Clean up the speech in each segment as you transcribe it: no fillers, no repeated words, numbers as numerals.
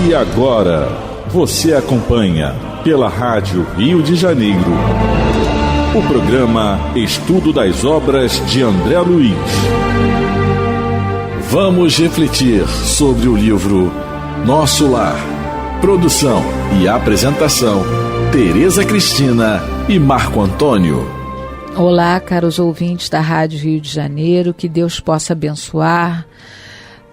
E agora, você acompanha pela Rádio Rio de Janeiro o programa Estudo das Obras de André Luiz. Vamos refletir sobre o livro Nosso Lar. Produção e apresentação, Tereza Cristina e Marco Antônio. Olá, caros ouvintes da Rádio Rio de Janeiro, que Deus possa abençoar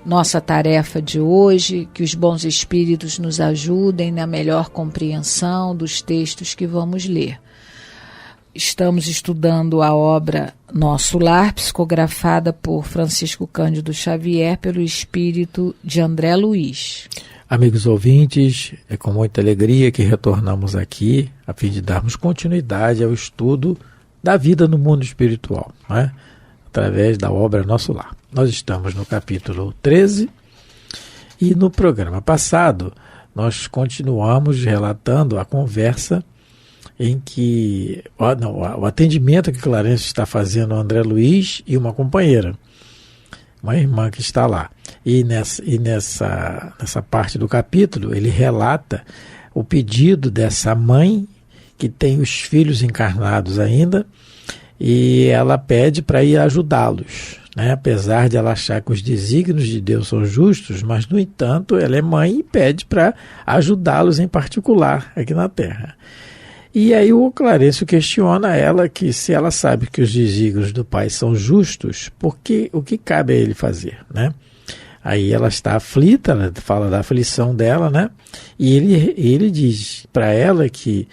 nossa tarefa de hoje, que os bons espíritos nos ajudem na melhor compreensão dos textos que vamos ler. Estamos estudando a obra Nosso Lar, psicografada por Francisco Cândido Xavier, pelo espírito de André Luiz. Amigos ouvintes, é com muita alegria que retornamos aqui a fim de darmos continuidade ao estudo da vida no mundo espiritual, né? Através da obra Nosso Lar. Nós estamos no capítulo 13 e no programa passado nós continuamos relatando a conversa em que o atendimento que Clarence está fazendo ao André Luiz e uma companheira, uma irmã que está lá. E nessa parte do capítulo ele relata o pedido dessa mãe que tem os filhos encarnados ainda, e ela pede para ir ajudá-los, né? Apesar de ela achar que os desígnios de Deus são justos, mas no entanto ela é mãe e pede para ajudá-los em particular aqui na Terra. E aí o Clarencio questiona ela que se ela sabe que os desígnios do Pai são justos, o que cabe a ele fazer, né? Aí ela está aflita, ela fala da aflição dela, né? E ele diz para ela que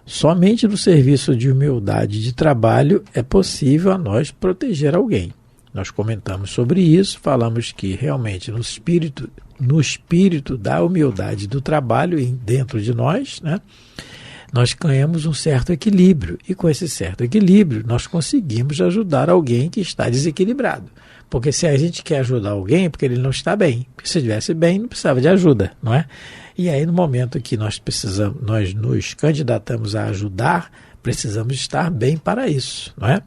somente no serviço de humildade e de trabalho é possível a nós proteger alguém. Nós comentamos sobre isso, falamos que realmente no espírito da humildade e do trabalho dentro de nós, né, nós ganhamos um certo equilíbrio. E com esse certo equilíbrio, nós conseguimos ajudar alguém que está desequilibrado. Porque se a gente quer ajudar alguém, é porque ele não está bem. Porque se estivesse bem, não precisava de ajuda, não é? E aí, no momento que nós nos candidatamos a ajudar, precisamos estar bem para isso, não é?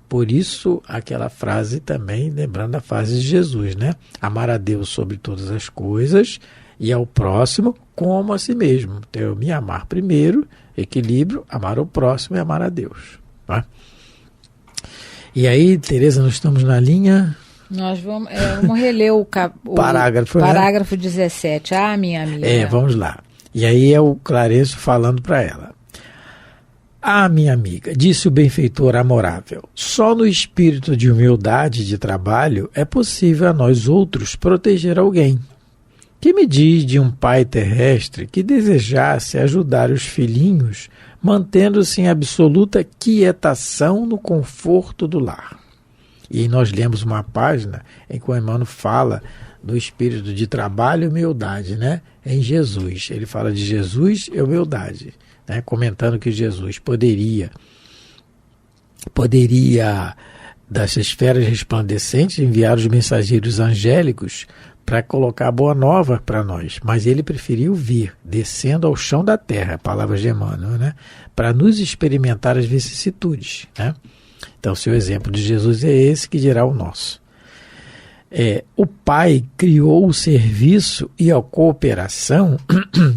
Por isso, aquela frase também, lembrando a frase de Jesus, né? Amar a Deus sobre todas as coisas e ao próximo como a si mesmo. Então, eu me amar primeiro, equilíbrio, amar o próximo e amar a Deus, não é? E aí, Tereza, nós estamos na linha... Nós vamos reler o parágrafo 17. Ah, minha amiga. Vamos lá. E aí é o Clarencio falando para ela. Ah, minha amiga, disse o benfeitor amorável, só no espírito de humildade e de trabalho é possível a nós outros proteger alguém. Que me diz de um pai terrestre que desejasse ajudar os filhinhos, mantendo-se em absoluta quietação no conforto do lar? E nós lemos uma página em que o Emmanuel fala do espírito de trabalho e humildade, né? Em Jesus. Ele fala de Jesus e humildade, né? Comentando que Jesus poderia das esferas resplandecentes enviar os mensageiros angélicos para colocar a boa nova para nós, mas ele preferiu vir descendo ao chão da terra, a palavra de Emmanuel, né? Para nos experimentar as vicissitudes, né? Então, se o exemplo de Jesus é esse, que dirá o nosso. O Pai criou o serviço e a cooperação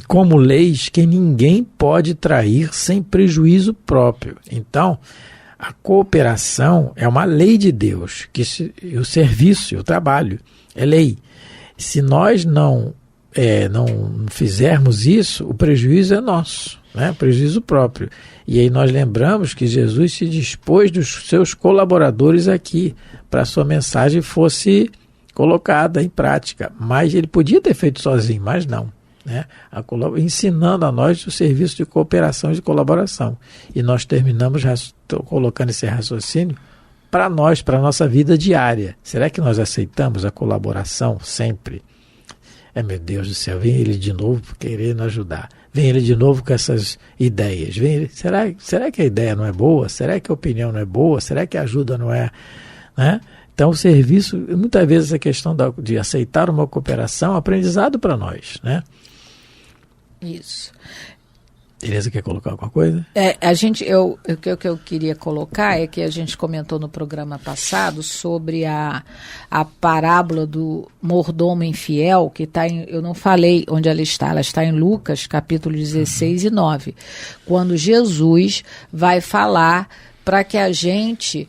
como leis que ninguém pode trair sem prejuízo próprio. Então, a cooperação é uma lei de Deus, o serviço e o trabalho é lei. Se nós não fizermos isso, o prejuízo é nosso, né? Prejuízo próprio. E aí nós lembramos que Jesus se dispôs dos seus colaboradores aqui para a sua mensagem fosse colocada em prática. Mas ele podia ter feito sozinho, mas não, né? Ensinando a nós o serviço de cooperação e de colaboração. E nós terminamos colocando esse raciocínio para nós, para a nossa vida diária. Será que nós aceitamos a colaboração sempre? Meu Deus do céu, vem ele de novo querendo ajudar. Vem ele de novo com essas ideias. Será que a ideia não é boa? Será que a opinião não é boa? Será que a ajuda não é? Né? Então, o serviço, muitas vezes a questão de aceitar uma cooperação é um aprendizado para nós, né? Isso. Tereza quer colocar alguma coisa? O que eu queria colocar é que a gente comentou no programa passado sobre a parábola do mordomo infiel, que está eu não falei onde ela está em Lucas, capítulo 16 e 9, quando Jesus vai falar para que a gente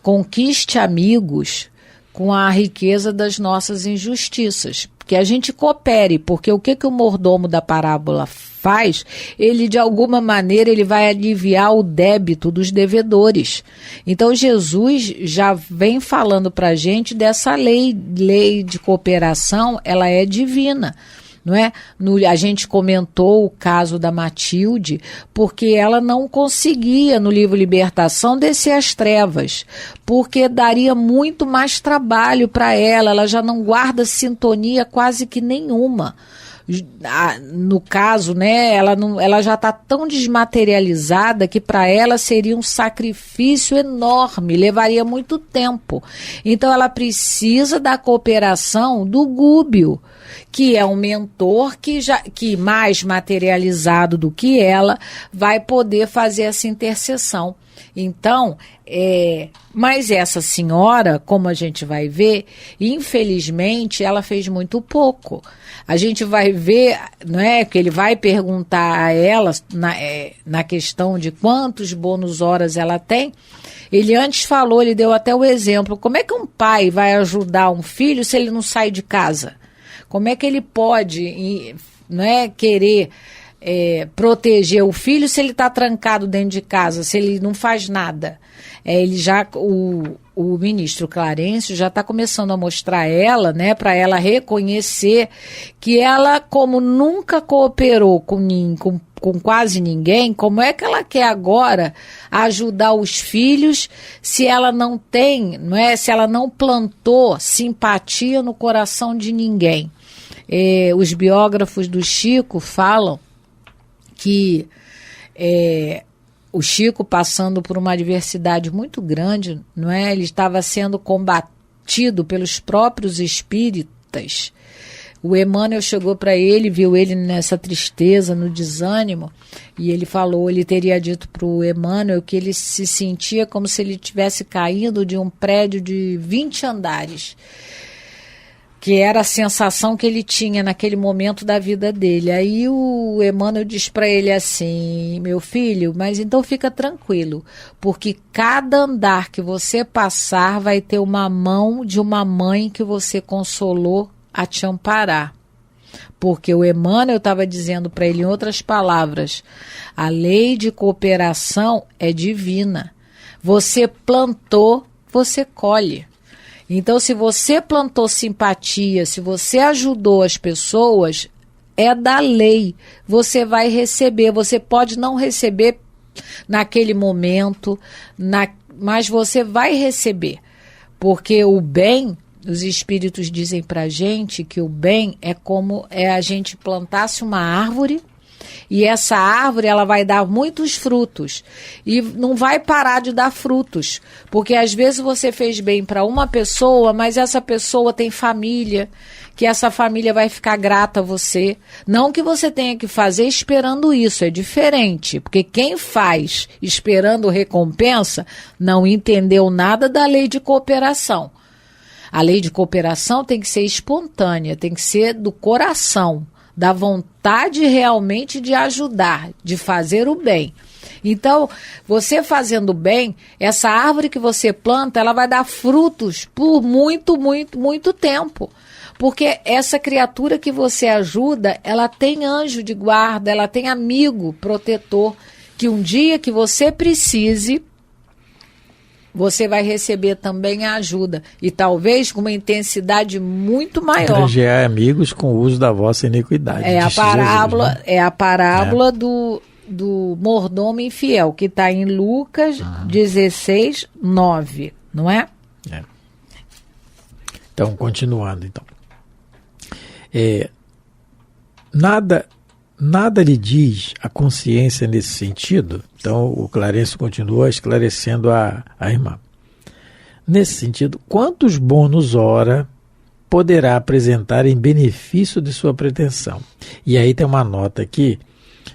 conquiste amigos com a riqueza das nossas injustiças, que a gente coopere, porque o que o mordomo da parábola faz, ele de alguma maneira ele vai aliviar o débito dos devedores. Então Jesus já vem falando para a gente dessa lei de cooperação, ela é divina. Não é? A gente comentou o caso da Matilde, porque ela não conseguia, no livro Libertação, descer às trevas, porque daria muito mais trabalho para ela já não guarda sintonia quase que nenhuma. No caso, né, ela já está tão desmaterializada que para ela seria um sacrifício enorme, levaria muito tempo. Então ela precisa da cooperação do Gúbio, que é um mentor que mais materializado do que ela vai poder fazer essa intercessão. Então, mas essa senhora, como a gente vai ver, infelizmente ela fez muito pouco. A gente vai ver, não é, que ele vai perguntar a ela na questão de quantos bônus horas ela tem. Ele antes falou, ele deu até o exemplo, como é que um pai vai ajudar um filho se ele não sai de casa? Como é que ele pode, não é, querer proteger o filho se ele está trancado dentro de casa, se ele não faz nada? O ministro Clarencio já está começando a mostrar ela, né, para ela reconhecer que ela, como nunca cooperou com quase ninguém, como é que ela quer agora ajudar os filhos se ela não tem, não é, se ela não plantou simpatia no coração de ninguém? Os biógrafos do Chico falam que o Chico, passando por uma adversidade muito grande, não é? Ele estava sendo combatido pelos próprios espíritas. O Emmanuel chegou para ele, viu ele nessa tristeza, no desânimo, e ele falou, ele teria dito para o Emmanuel que ele se sentia como se ele tivesse caído de um prédio de 20 andares. Que era a sensação que ele tinha naquele momento da vida dele. Aí o Emmanuel diz para ele assim, meu filho, mas então fica tranquilo, porque cada andar que você passar vai ter uma mão de uma mãe que você consolou a te amparar. Porque o Emmanuel estava dizendo para ele, em outras palavras, a lei de cooperação é divina. Você plantou, você colhe. Então, se você plantou simpatia, se você ajudou as pessoas, é da lei. Você vai receber. Você pode não receber naquele momento, mas você vai receber. Porque o bem, os espíritos dizem para a gente que o bem é como a gente plantasse uma árvore, e essa árvore ela vai dar muitos frutos e não vai parar de dar frutos, porque às vezes você fez bem para uma pessoa, mas essa pessoa tem família, que essa família vai ficar grata a você. Não que você tenha que fazer esperando isso, é diferente, porque quem faz esperando recompensa não entendeu nada da lei de cooperação. A lei de cooperação tem que ser espontânea, tem que ser do coração, da vontade realmente de ajudar, de fazer o bem. Então, você fazendo bem, essa árvore que você planta, ela vai dar frutos por muito, muito, muito tempo. Porque essa criatura que você ajuda, ela tem anjo de guarda, ela tem amigo protetor, que um dia que você precise, você vai receber também a ajuda. E talvez com uma intensidade muito maior. Granjear amigos com o uso da vossa iniquidade. É a parábola do mordomo infiel, que está em Lucas 16, 9, não é? Então, continuando. Então. Nada lhe diz a consciência nesse sentido. Então o Clarencio continua esclarecendo a irmã. Nesse sentido, quantos bônus hora poderá apresentar em benefício de sua pretensão? E aí tem uma nota aqui,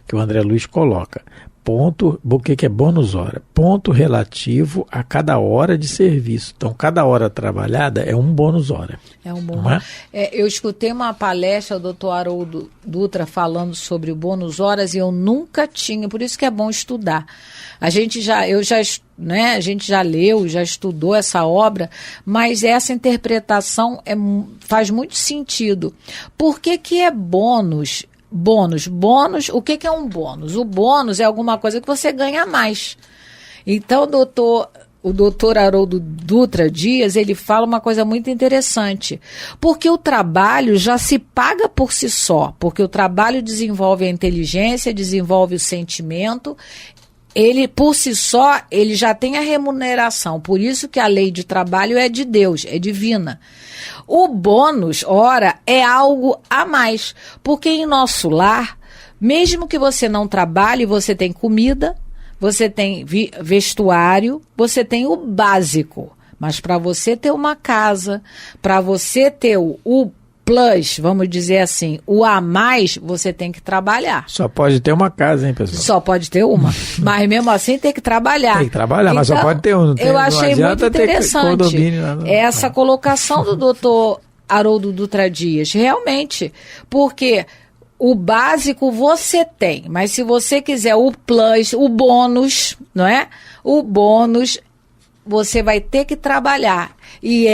que o André Luiz coloca. Ponto, o que é bônus hora? Ponto relativo a cada hora de serviço. Então, cada hora trabalhada é um bônus hora. É um bônus. Eu escutei uma palestra do Dr. Haroldo Dutra falando sobre o bônus horas e eu nunca tinha, por isso que é bom estudar. A gente já leu, já estudou essa obra, mas essa interpretação faz muito sentido. Por que é bônus? Bônus, o que é um bônus? O bônus é alguma coisa que você ganha mais. Então, o doutor Haroldo Dutra Dias, ele fala uma coisa muito interessante, porque o trabalho já se paga por si só, porque o trabalho desenvolve a inteligência, desenvolve o sentimento, ele por si só, ele já tem a remuneração, por isso que a lei de trabalho é de Deus, é divina. O bônus, ora, é algo a mais, porque em nosso lar, mesmo que você não trabalhe, você tem comida, você tem vestuário, você tem o básico, mas para você ter uma casa, para você ter o plus, vamos dizer assim, o a mais, você tem que trabalhar. Só pode ter uma casa, hein, pessoal? Só pode ter uma, mas mesmo assim tem que trabalhar. Tem que trabalhar, então, mas só pode ter um. Eu achei muito interessante essa colocação do doutor Haroldo Dutra Dias, realmente, porque o básico você tem, mas se você quiser o plus, o bônus, não é? O bônus, você vai ter que trabalhar. E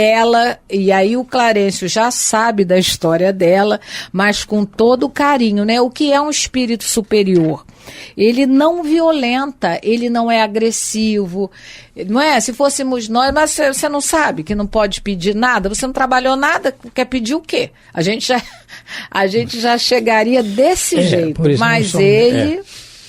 aí o Clarencio já sabe da história dela, mas com todo carinho, né? O que é um espírito superior? Ele não violenta, ele não é agressivo, não é? Se fôssemos nós, mas você não sabe que não pode pedir nada, você não trabalhou nada, quer pedir o quê? A gente já chegaria desse jeito, mas ele...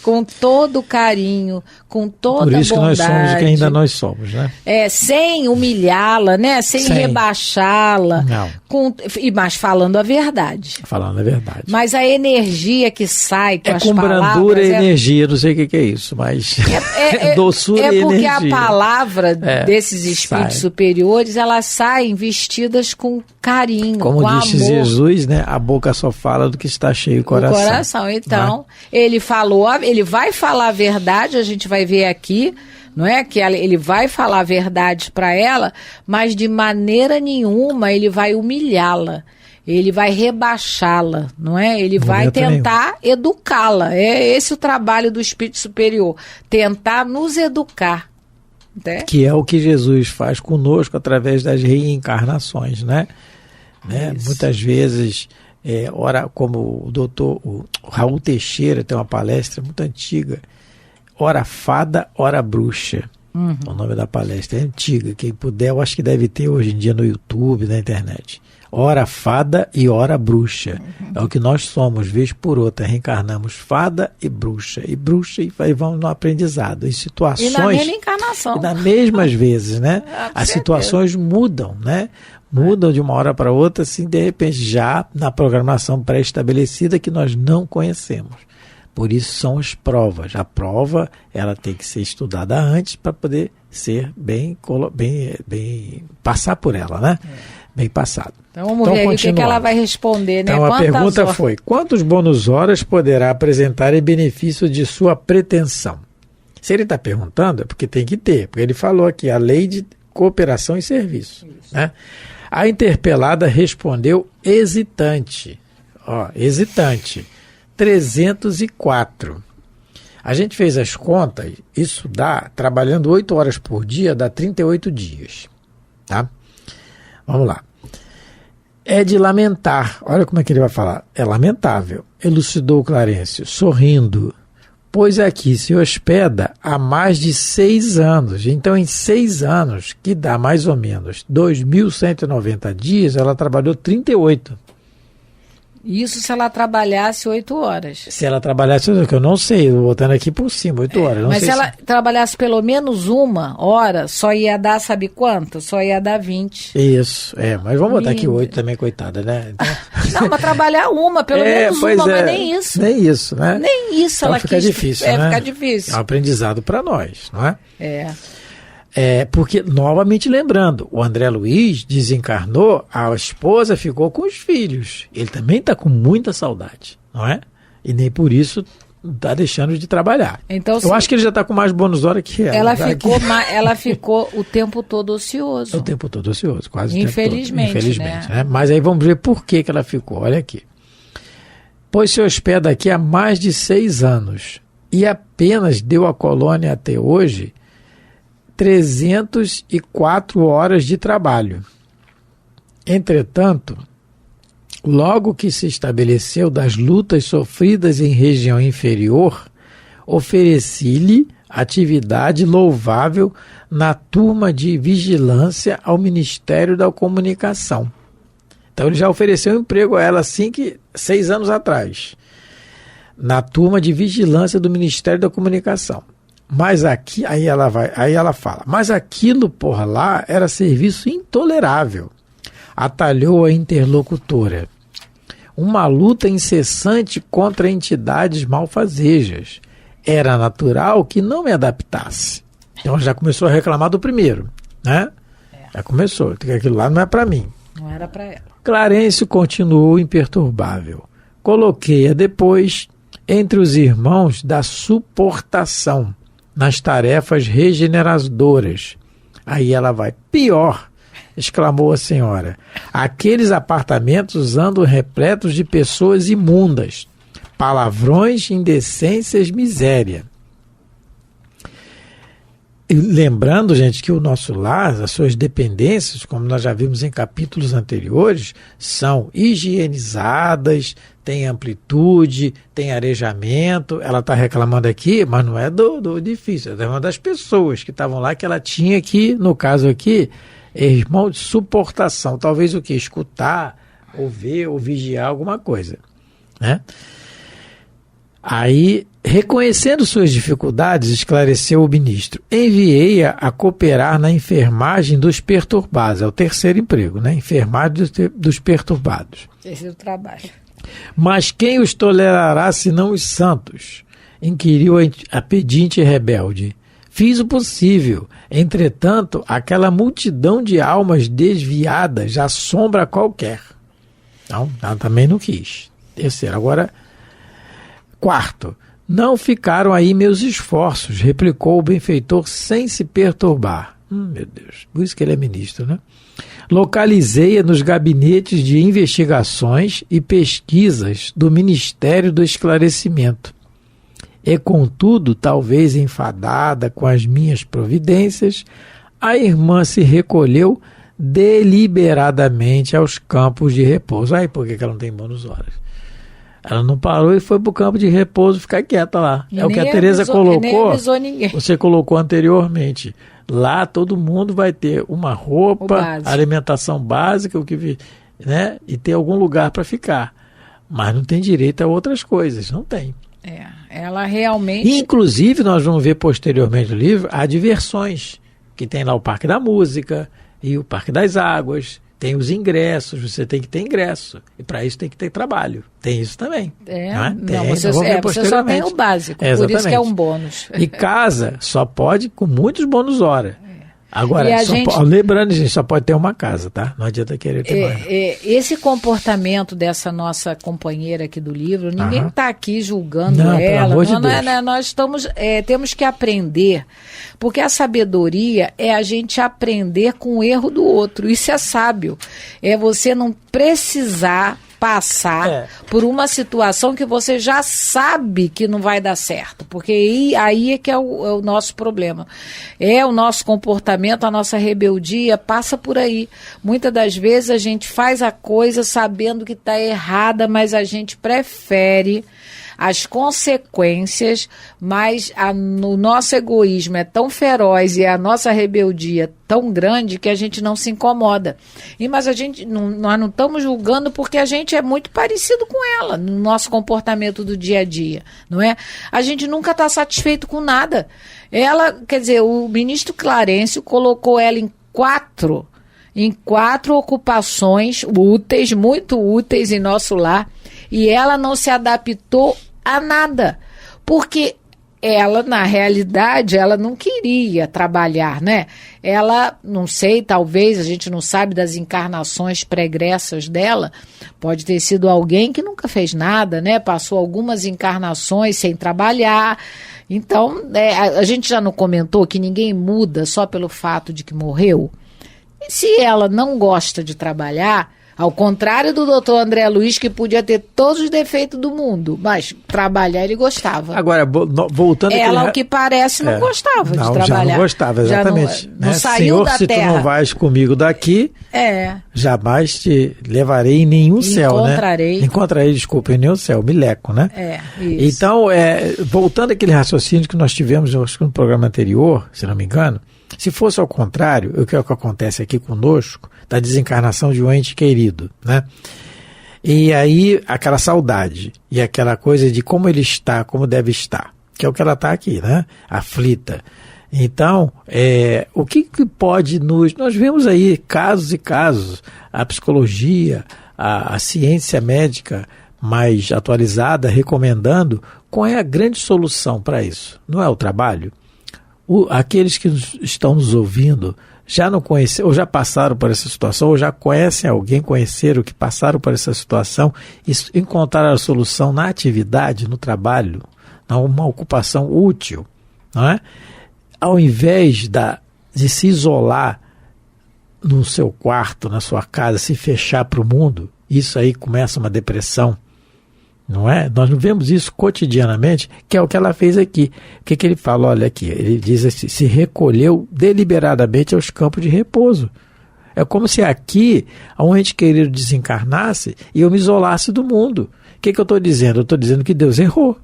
com todo carinho, com toda bondade. Por isso que nós somos o que ainda nós somos, né? Sem humilhá-la, né? Sem rebaixá-la. Não. Mas falando a verdade. Falando a verdade. Mas a energia que sai com as palavras... É com brandura e energia, não sei o que é isso, mas... doçura e energia. É porque a palavra desses espíritos superiores, elas saem vestidas com carinho, como com disse amor. Jesus, né? A boca só fala do que está cheio o coração. O coração, então, ele falou, ele vai falar a verdade, a gente vai ver aqui, não é? Que ele vai falar a verdade para ela, mas de maneira nenhuma ele vai humilhá-la, ele vai rebaixá-la, não é? Ele vai tentar educá-la. É esse o trabalho do Espírito Superior, tentar nos educar. Né? Que é o que Jesus faz conosco através das reencarnações, né? Muitas vezes, ora, como o doutor Raul Teixeira tem uma palestra muito antiga, ora fada, ora bruxa. O nome da palestra é antiga, quem puder, eu acho que deve ter hoje em dia no YouTube, na internet. Ora fada e ora bruxa. É o que nós somos, vez por outra. Reencarnamos fada e bruxa, e vamos no aprendizado. Em situações... E na reencarnação. E nas mesmas vezes, né? As situações mudam, né? Mudam de uma hora para outra, assim, de repente, já na programação pré-estabelecida que nós não conhecemos. Por isso são as provas. A prova, ela tem que ser estudada antes para poder ser bem passar por ela, né? Bem passado. Então vamos ver aí o que ela vai responder, né? Então a pergunta foi: quantos bônus horas poderá apresentar em benefício de sua pretensão? Se ele está perguntando, é porque tem que ter, porque ele falou aqui a lei de cooperação e serviço. Né? A interpelada respondeu hesitante. Hesitante. 304. A gente fez as contas, isso dá, trabalhando 8 horas por dia, dá 38 dias. Tá? Vamos lá. É de lamentar, olha como é que ele vai falar, é lamentável, elucidou Clarencio, sorrindo, pois aqui se hospeda há mais de 6 anos. Então, em 6 anos, que dá mais ou menos 2.190 dias, ela trabalhou 38. Isso se ela trabalhasse 8 horas. Se ela trabalhasse, que eu não sei, eu vou botando aqui por cima, 8 horas. Não mas sei se ela trabalhasse pelo menos 1 hora, só ia dar, sabe quanto? Só ia dar 20. Isso, mas vamos botar aqui 8 também, coitada, né? Então... Não, mas trabalhar pelo menos 1, mas nem isso. Nem isso, né? Nem isso então ela fica quis. Difícil, né? Fica difícil. É um aprendizado para nós, não é? Porque, novamente lembrando, o André Luiz desencarnou, a esposa ficou com os filhos. Ele também está com muita saudade, não é? E nem por isso está deixando de trabalhar. Então, eu acho que ele já está com mais bônus hora que ela. Ela ficou o tempo todo ocioso. O tempo todo ocioso, quase Infelizmente, o tempo todo. Infelizmente, né? Mas aí vamos ver por que ela ficou. Olha aqui. Pois se hospeda aqui há mais de 6 anos e apenas deu à colônia até hoje 304 horas de trabalho. Entretanto, logo que se estabeleceu das lutas sofridas em região inferior, ofereci-lhe atividade louvável na turma de vigilância ao Ministério da Comunicação. Então ele já ofereceu um emprego a ela 6 anos atrás, na turma de vigilância do Ministério da Comunicação. Mas aqui, aí ela fala, mas aquilo por lá era serviço intolerável. Atalhou a interlocutora. Uma luta incessante contra entidades malfazejas. Era natural que não me adaptasse. Então já começou a reclamar do primeiro, né? Já começou, aquilo lá não é para mim. Não era para ela. Clarencio continuou imperturbável. Coloquei-a depois entre os irmãos da suportação, nas tarefas regeneradoras. Aí ela vai. Pior, exclamou a senhora, aqueles apartamentos andam repletos de pessoas imundas, palavrões, indecências, miséria. E lembrando, gente, que o nosso lar, as suas dependências, como nós já vimos em capítulos anteriores, são higienizadas, tem amplitude, tem arejamento. Ela está reclamando aqui, mas não é do edifício, é uma das pessoas que estavam lá, que ela tinha que, no caso aqui, irmão de suportação. Talvez o que? Escutar, ou ver, ou vigiar alguma coisa, né? Aí, reconhecendo suas dificuldades, esclareceu o ministro. Enviei-a a cooperar na enfermagem dos perturbados. É o terceiro emprego, né? Enfermagem dos perturbados. Terceiro trabalho. Mas quem os tolerará senão os santos? Inquiriu a pedinte rebelde. Fiz o possível. Entretanto, aquela multidão de almas desviadas assombra qualquer. Então, ela também não quis. Terceiro. Agora, quarto. Não ficaram aí meus esforços, replicou o benfeitor sem se perturbar. Meu Deus, por isso que ele é ministro, né? Localizei-a nos gabinetes de investigações e pesquisas do Ministério do Esclarecimento. E, contudo, talvez enfadada com as minhas providências, a irmã se recolheu deliberadamente aos campos de repouso. Aí, por que ela não tem bônus horas? Ela não parou e foi para o campo de repouso ficar quieta lá. É o que a Tereza colocou. Nem avisou ninguém. Você colocou anteriormente. Lá todo mundo vai ter uma roupa, alimentação básica, né? E ter algum lugar para ficar. Mas não tem direito a outras coisas. Não tem. Ela realmente... Inclusive, nós vamos ver posteriormente no livro, há diversões. Que tem lá o Parque da Música e o Parque das Águas. Tem os ingressos, você tem que ter ingresso. E para isso tem que ter trabalho. Tem isso também. Você só tem o básico, por isso que é um bônus. E casa só pode com muitos bônus hora. Agora, lembrando, gente, só pode ter uma casa, tá? Não adianta querer ter mais. Esse comportamento dessa nossa companheira aqui do livro, ninguém está aqui julgando ela. Pelo amor de Deus. Nós temos que aprender, porque a sabedoria é a gente aprender com o erro do outro. Isso é sábio. É você não precisar passar por uma situação que você já sabe que não vai dar certo, porque aí é que é o nosso problema. É o nosso comportamento, a nossa rebeldia passa por aí. Muitas das vezes a gente faz a coisa sabendo que está errada, mas a gente prefere as consequências, mas o nosso egoísmo é tão feroz e a nossa rebeldia tão grande que a gente não se incomoda. Mas nós não estamos julgando porque a gente é muito parecido com ela no nosso comportamento do dia a dia, não é? A gente nunca está satisfeito com nada. Ela, quer dizer, o ministro Clarencio colocou ela em quatro ocupações úteis, muito úteis em nosso lar, e ela não se adaptou a nada, porque ela, na realidade, ela não queria trabalhar, né? Ela, não sei, talvez, a gente não sabe das encarnações pregressas dela, pode ter sido alguém que nunca fez nada, né? Passou algumas encarnações sem trabalhar. Então, a gente já não comentou que ninguém muda só pelo fato de que morreu? E se ela não gosta de trabalhar, ao contrário do doutor André Luiz, que podia ter todos os defeitos do mundo, mas trabalhar ele gostava. Agora, voltando... Ela, ao que parece, não gostava de trabalhar. Já não gostava, exatamente. Não saiu Senhor, da se terra. tu não vais comigo daqui, jamais te levarei em nenhum céu, né? Encontrarei, desculpa, em nenhum céu, mileco, né? Isso. Então, voltando àquele raciocínio que nós tivemos no programa anterior, se não me engano, se fosse ao contrário, o que é o que acontece aqui conosco, da desencarnação de um ente querido, né? E aí, aquela saudade, e aquela coisa de como ele está, como deve estar, que é o que ela está aqui, né? Aflita. Então, o que pode nós vemos aí casos e casos, a psicologia, a ciência médica mais atualizada, recomendando qual é a grande solução para isso. Não é o trabalho? Aqueles que estão nos ouvindo já não conhecem, ou já passaram por essa situação, ou já conhecem alguém, conheceram que passaram por essa situação e encontraram a solução na atividade, no trabalho, numa ocupação útil, não é? Ao invés de se isolar no seu quarto, na sua casa, se fechar para o mundo, isso aí começa uma depressão. Não é? Nós não vemos isso cotidianamente, que é o que ela fez aqui. O que ele fala? Olha aqui, ele diz assim, se recolheu deliberadamente aos campos de repouso. É como se aqui, um ente querido desencarnasse e eu me isolasse do mundo. O que eu estou dizendo? Eu estou dizendo que Deus errou.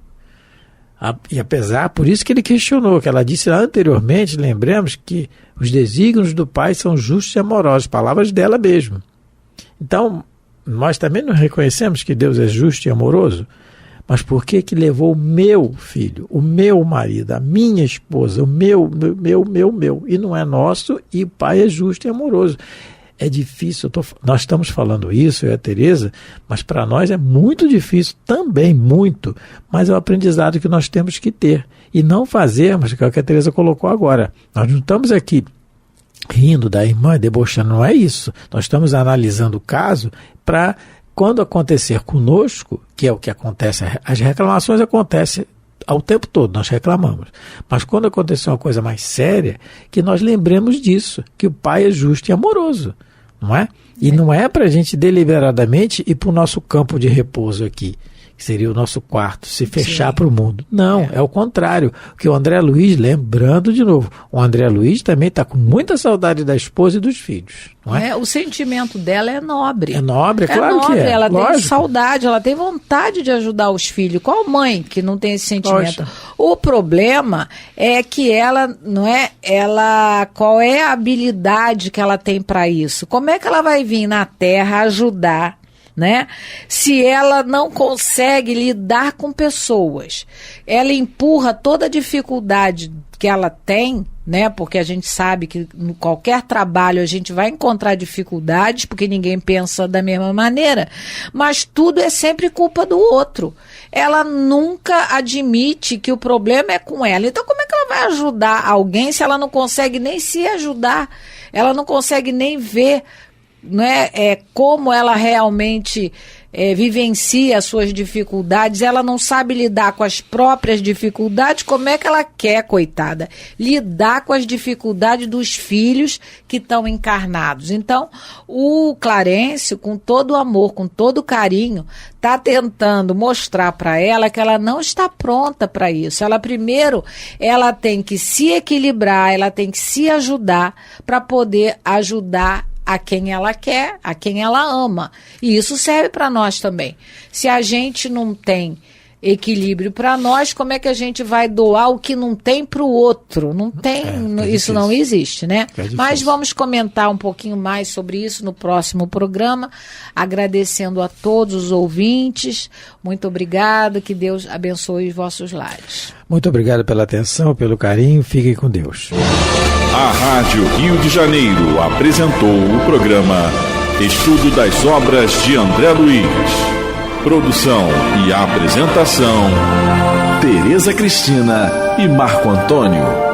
E apesar, por isso que ele questionou, que ela disse anteriormente, lembremos que os desígnios do Pai são justos e amorosos, palavras dela mesmo. Então, nós também não reconhecemos que Deus é justo e amoroso, mas por que levou o meu filho, o meu marido, a minha esposa, o meu, e não é nosso, e o Pai é justo e amoroso. É difícil, nós estamos falando isso, eu e a Tereza, mas para nós é muito difícil também, muito, mas é o aprendizado que nós temos que ter, e não fazermos, que é o que a Tereza colocou agora. Nós não estamos aqui rindo da irmã, debochando, não é isso. Nós estamos analisando o caso para, quando acontecer conosco, que é o que acontece, as reclamações acontecem ao tempo todo, nós reclamamos. Mas quando acontecer uma coisa mais séria, que nós lembremos disso, que o Pai é justo e amoroso, não é? E não é para a gente deliberadamente ir para o nosso campo de repouso aqui, que seria o nosso quarto, se fechar para o mundo. Não, é o contrário. Que o André Luiz, lembrando de novo, o André Luiz também está com muita saudade da esposa e dos filhos. Não é? O sentimento dela é nobre. É nobre, claro nobre, que é. Ela lógico. tem saudade, ela tem vontade de ajudar os filhos. Qual mãe que não tem esse sentimento? Poxa. O problema é que ela, não é? Qual é a habilidade que ela tem para isso? Como é que ela vai vir na Terra ajudar, né? Se ela não consegue lidar com pessoas, ela empurra toda a dificuldade que ela tem, né? Porque a gente sabe que em qualquer trabalho a gente vai encontrar dificuldades, porque ninguém pensa da mesma maneira, mas tudo é sempre culpa do outro. Ela nunca admite que o problema é com ela. Então como é que ela vai ajudar alguém se ela não consegue nem se ajudar? Ela não consegue nem ver, não é, como ela realmente vivencia as suas dificuldades, ela não sabe lidar com as próprias dificuldades. Como é que ela quer, coitada, lidar com as dificuldades dos filhos que estão encarnados? Então, o Clarencio, com todo o amor, com todo o carinho, está tentando mostrar para ela que ela não está pronta para isso. Ela tem que se equilibrar, ela tem que se ajudar para poder ajudar a quem ela quer, a quem ela ama. E isso serve para nós também. Se a gente não tem equilíbrio para nós, como é que a gente vai doar o que não tem para o outro? Não tem, isso não existe, né? Mas vamos comentar um pouquinho mais sobre isso no próximo programa, agradecendo a todos os ouvintes. Muito obrigada, que Deus abençoe os vossos lares. Muito obrigado pela atenção, pelo carinho, fiquem com Deus. A Rádio Rio de Janeiro apresentou o programa Estudo das Obras de André Luiz. Produção e apresentação, Tereza Cristina e Marco Antônio.